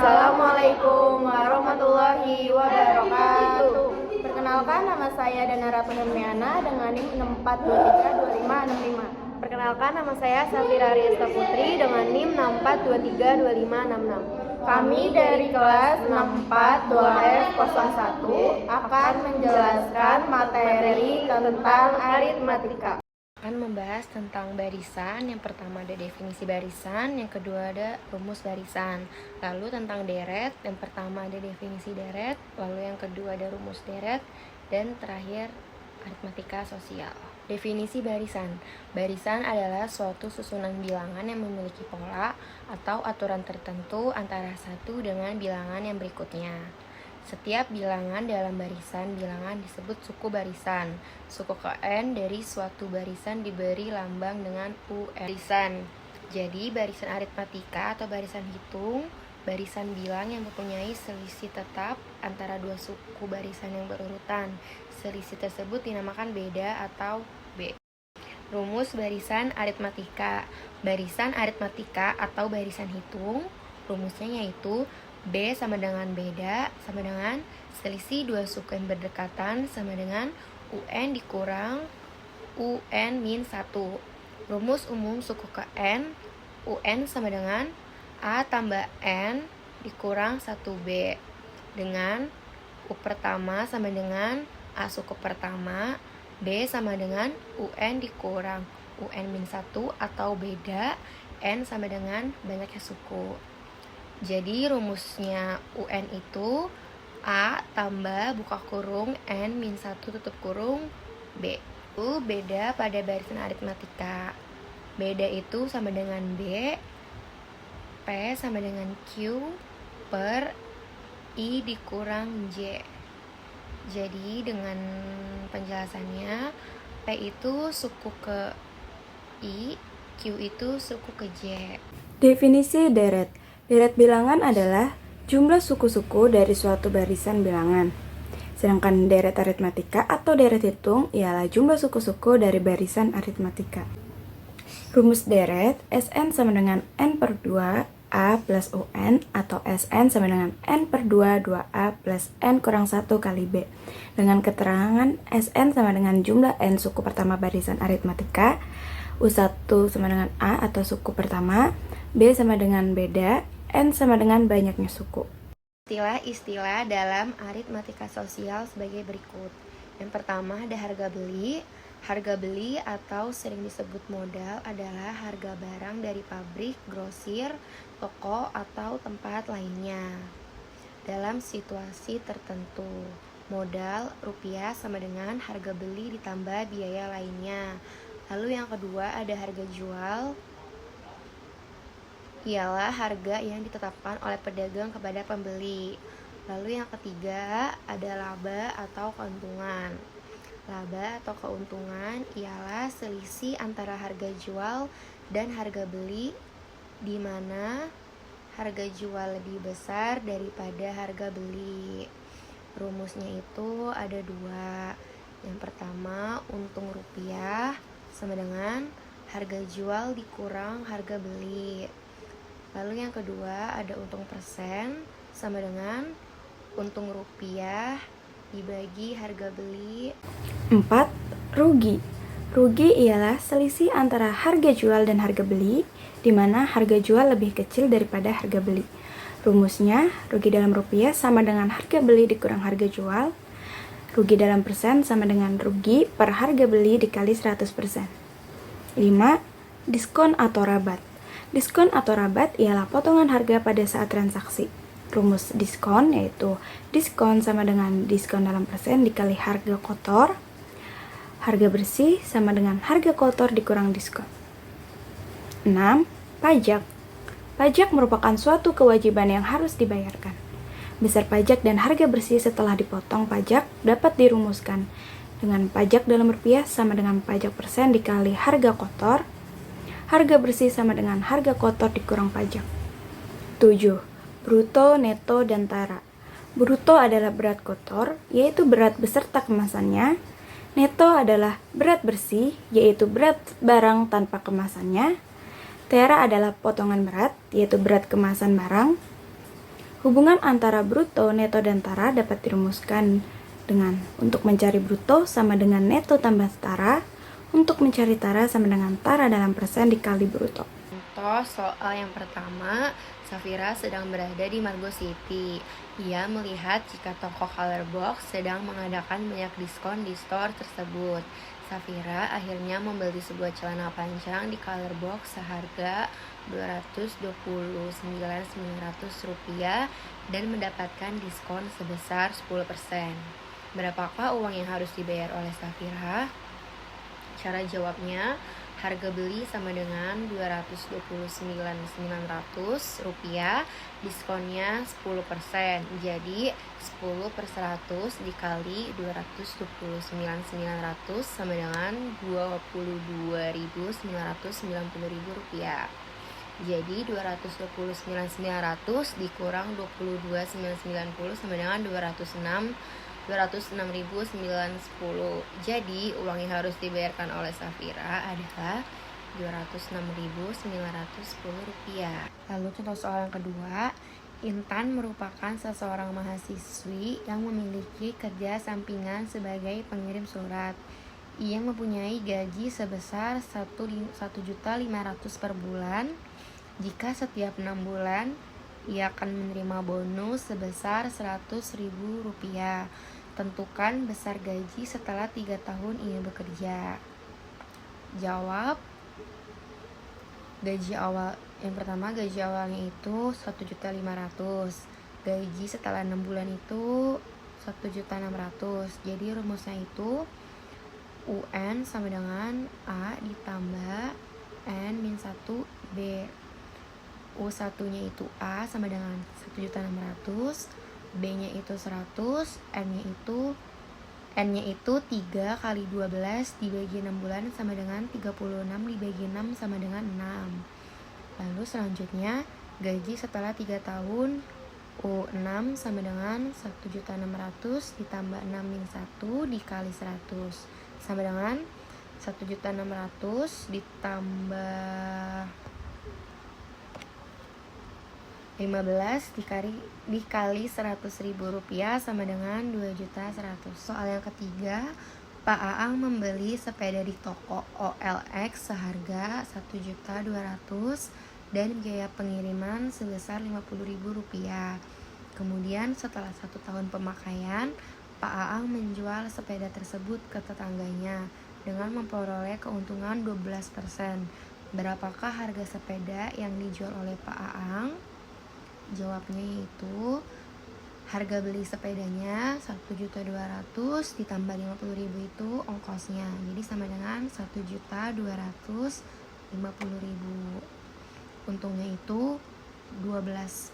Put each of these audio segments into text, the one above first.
Assalamualaikum warahmatullahi wabarakatuh. Perkenalkan, nama saya Danara Penermiana dengan NIM 64232565. Perkenalkan, nama saya Safira Riesta Putri dengan NIM 64232566. Kami dari kelas 642F01 akan menjelaskan materi tentang aritmatika. Akan membahas tentang barisan. Yang pertama ada definisi barisan, yang kedua ada rumus barisan. Lalu tentang deret, yang pertama ada definisi deret, lalu yang kedua ada rumus deret, dan terakhir aritmatika sosial. Definisi barisan. Barisan adalah suatu susunan bilangan yang memiliki pola atau aturan tertentu antara satu dengan bilangan yang berikutnya. Setiap bilangan dalam barisan bilangan disebut suku barisan. Suku ke n dari suatu barisan diberi lambang dengan UN. Barisan. Jadi barisan aritmatika atau barisan hitung, barisan bilang yang mempunyai selisih tetap antara dua suku barisan yang berurutan. Selisih tersebut dinamakan beda atau B. Rumus barisan aritmatika. Barisan aritmatika atau barisan hitung, rumusnya yaitu B sama dengan beda sama dengan selisih dua suku yang berdekatan sama dengan UN dikurang UN min 1. Rumus umum suku ke N, UN sama dengan A tambah N dikurang 1B dengan U pertama sama dengan A suku pertama, B sama dengan UN dikurang UN min 1 atau beda, N sama dengan banyaknya suku. Jadi rumusnya UN itu A tambah buka kurung N min 1 tutup kurung B. Itu beda pada barisan aritmatika. Beda itu sama dengan B, P sama dengan Q per I dikurang J. Jadi dengan penjelasannya, P itu suku ke I, Q itu suku ke J. Definisi deret. Deret bilangan adalah jumlah suku-suku dari suatu barisan bilangan. Sedangkan deret aritmatika atau deret hitung ialah jumlah suku-suku dari barisan aritmatika. Rumus deret, Sn sama dengan N per 2 A plus UN atau Sn sama dengan N per 2 2A plus N kurang 1 kali B. Dengan keterangan Sn sama dengan jumlah N suku pertama barisan aritmatika, U1 sama dengan A atau suku pertama, B sama dengan beda, N sama dengan banyaknya suku. Istilah-istilah dalam aritmatika sosial sebagai berikut. Yang pertama ada harga beli. Harga beli atau sering disebut modal adalah harga barang dari pabrik, grosir, toko, atau tempat lainnya. Dalam situasi tertentu, modal rupiah sama dengan harga beli ditambah biaya lainnya. Lalu yang kedua ada harga jual, ialah harga yang ditetapkan oleh pedagang kepada pembeli. Lalu yang ketiga ada laba atau keuntungan. Laba atau keuntungan ialah selisih antara harga jual dan harga beli, di mana harga jual lebih besar daripada harga beli. Rumusnya itu ada dua. Yang pertama, untung rupiah sama dengan harga jual dikurang harga beli. Lalu yang kedua ada untung persen sama dengan untung rupiah dibagi harga beli. 4. Rugi. Rugi ialah selisih antara harga jual dan harga beli, di mana harga jual lebih kecil daripada harga beli. Rumusnya, rugi dalam rupiah sama dengan harga beli dikurang harga jual. Rugi dalam persen sama dengan rugi per harga beli dikali 100%. 5. Diskon atau rabat. Diskon atau rabat ialah potongan harga pada saat transaksi. Rumus diskon yaitu diskon sama dengan diskon dalam persen dikali harga kotor. Harga bersih sama dengan harga kotor dikurang diskon. 6. Pajak. Pajak merupakan suatu kewajiban yang harus dibayarkan. Besar pajak dan harga bersih setelah dipotong pajak dapat dirumuskan dengan pajak dalam rupiah sama dengan pajak persen dikali harga kotor. Harga bersih sama dengan harga kotor dikurang pajak. 7. Bruto, neto, dan tara. Bruto adalah berat kotor, yaitu berat beserta kemasannya. Neto adalah berat bersih, yaitu berat barang tanpa kemasannya. Tara adalah potongan berat, yaitu berat kemasan barang. Hubungan antara bruto, neto, dan tara dapat dirumuskan dengan untuk mencari bruto sama dengan neto tambah tara, untuk mencari tara sama dengan tara dalam persen dikali bruto. Contoh soal yang pertama, Safira sedang berada di Margo City. Ia melihat jika toko Colorbox sedang mengadakan banyak diskon di store tersebut. Safira akhirnya membeli sebuah celana panjang di Colorbox seharga Rp229.900 dan mendapatkan diskon sebesar 10%. Berapakah uang yang harus dibayar oleh Safira? Cara jawabnya, harga beli sama dengan Rp229.900, diskonnya 10%. Jadi 10 per 100 dikali Rp229.900 sama dengan Rp22.990. Jadi 229.900 dikurang 22.990 sama dengan 206.910. Jadi uang yang harus dibayarkan oleh Safira adalah Rp206.910. Lalu contoh soal yang kedua, Intan merupakan seseorang mahasiswi yang memiliki kerja sampingan sebagai pengirim surat. Ia mempunyai gaji sebesar Rp1.500.000 per bulan. Jika setiap 6 bulan ia akan menerima bonus sebesar Rp100.000. Tentukan besar gaji setelah 3 tahun ia bekerja. Jawab. Gaji awal yang pertama, gaji awalnya itu Rp1.500.000. Gaji setelah 6 bulan itu Rp1.600.000. Jadi rumusnya itu UN sama dengan A ditambah N min 1 B. U1-nya itu A sama dengan 1.600.000, B-nya itu 100, N-nya itu 3 kali 12 dibagi 6 bulan sama dengan 36 dibagi 6 sama dengan 6. Lalu selanjutnya, gaji setelah 3 tahun, U6 sama dengan 1.600 ditambah 6 min 1 dikali 100 sama dengan 1.600 ditambah 15 dikali Rp100.000 sama dengan Rp2.100.000. Soal yang ketiga, Pak Aang membeli sepeda di toko OLX seharga Rp1.200.000 dan biaya pengiriman sebesar Rp50.000. Kemudian setelah 1 tahun pemakaian, Pak Aang menjual sepeda tersebut ke tetangganya dengan memperoleh keuntungan 12%. Berapakah harga sepeda yang dijual oleh Pak Aang? Jawabnya yaitu harga beli sepedanya Rp1.200.000 ditambah Rp50.000 itu ongkosnya. Jadi sama dengan Rp1.250.000. Untungnya itu 12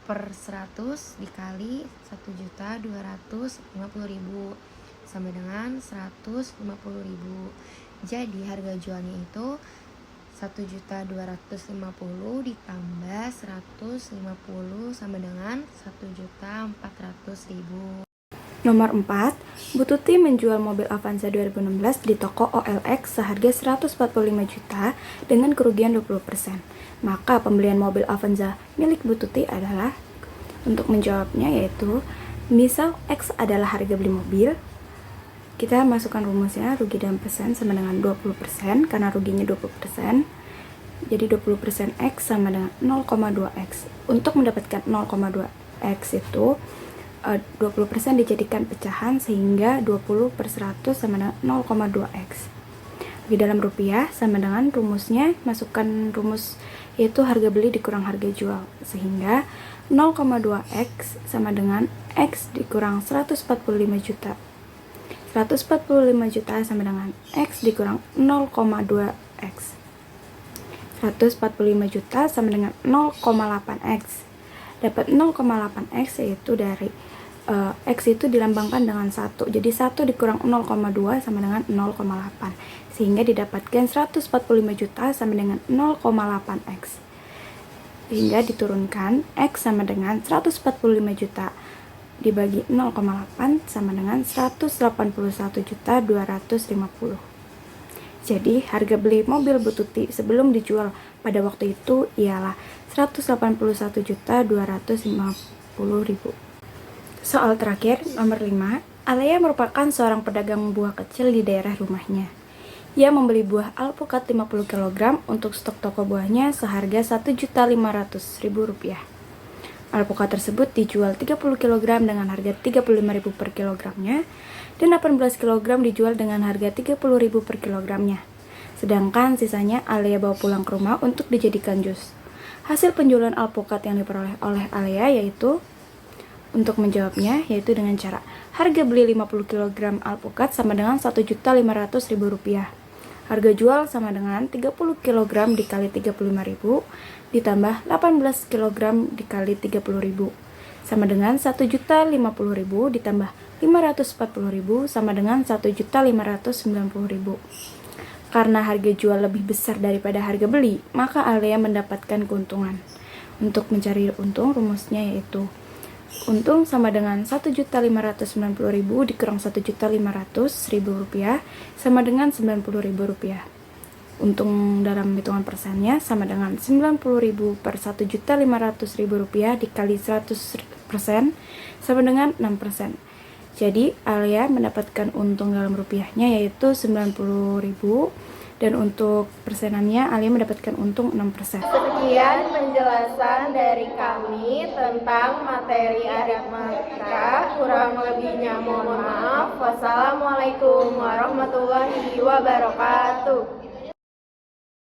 per 100 dikali Rp1.250.000 sama dengan Rp150.000. Jadi harga jualnya itu Rp1.250.000 ditambah 150 sama dengan Rp1.400.000. Nomor 4, Bu Tuti menjual mobil Avanza 2016 di toko OLX seharga 145 juta dengan kerugian 20%. Maka pembelian mobil Avanza milik Bu Tuti adalah, untuk menjawabnya yaitu, misal X adalah harga beli mobil, kita masukkan rumusnya rugi dalam persen sama dengan 20% karena ruginya 20%. Jadi 20% X sama dengan 0,2X. Untuk mendapatkan 0,2X itu 20% dijadikan pecahan sehingga 20 per 100 sama dengan 0,2X. Di dalam rupiah sama dengan rumusnya, masukkan rumus yaitu harga beli dikurang harga jual, sehingga 0,2X sama dengan X dikurang 145 juta. 145 juta sama dengan X dikurang 0,2X. 145 juta sama dengan 0,8X. Dapat 0,8X yaitu dari X itu dilambangkan dengan 1. Jadi 1 dikurang 0,2 sama dengan 0,8. Sehingga didapatkan 145 juta sama dengan 0,8X. Sehingga diturunkan X sama dengan 145 juta dibagi 0,8 sama dengan 181.250. Jadi harga beli mobil Bu Tuti sebelum dijual pada waktu itu ialah 181.250.000. Soal terakhir, nomor 5. Alea merupakan seorang pedagang buah kecil di daerah rumahnya. Ia membeli buah alpukat 50 kg untuk stok toko buahnya seharga Rp1.500.000. Alpukat tersebut dijual 30 kg dengan harga Rp35.000 per kilogramnya dan 18 kg dijual dengan harga Rp30.000 per kilogramnya. Sedangkan sisanya Alea bawa pulang ke rumah untuk dijadikan jus. Hasil penjualan alpukat yang diperoleh oleh Alea yaitu, untuk menjawabnya, yaitu dengan cara harga beli 50 kg alpukat sama dengan Rp1.500.000. Harga jual sama dengan 30 kg dikali Rp35.000 ditambah 18 kg dikali Rp30.000 sama dengan Rp1.050.000 ditambah Rp540.000 sama dengan Rp1.590.000. Karena harga jual lebih besar daripada harga beli, maka Alea mendapatkan keuntungan. Untuk mencari untung, rumusnya yaitu untung sama dengan Rp1.590.000 dikurang Rp1.500.000 sama dengan Rp90.000. Untung dalam hitungan persennya sama dengan 90.000 per Rp1.500.000 dikali 100% sama dengan 6%. Jadi Alea mendapatkan untung dalam rupiahnya yaitu 90.000 dan untuk persenannya Alea mendapatkan untung 6%. Sekian penjelasan dari kami tentang materi aritmatika. Kurang lebihnya mohon maaf. Wassalamualaikum warahmatullahi wabarakatuh.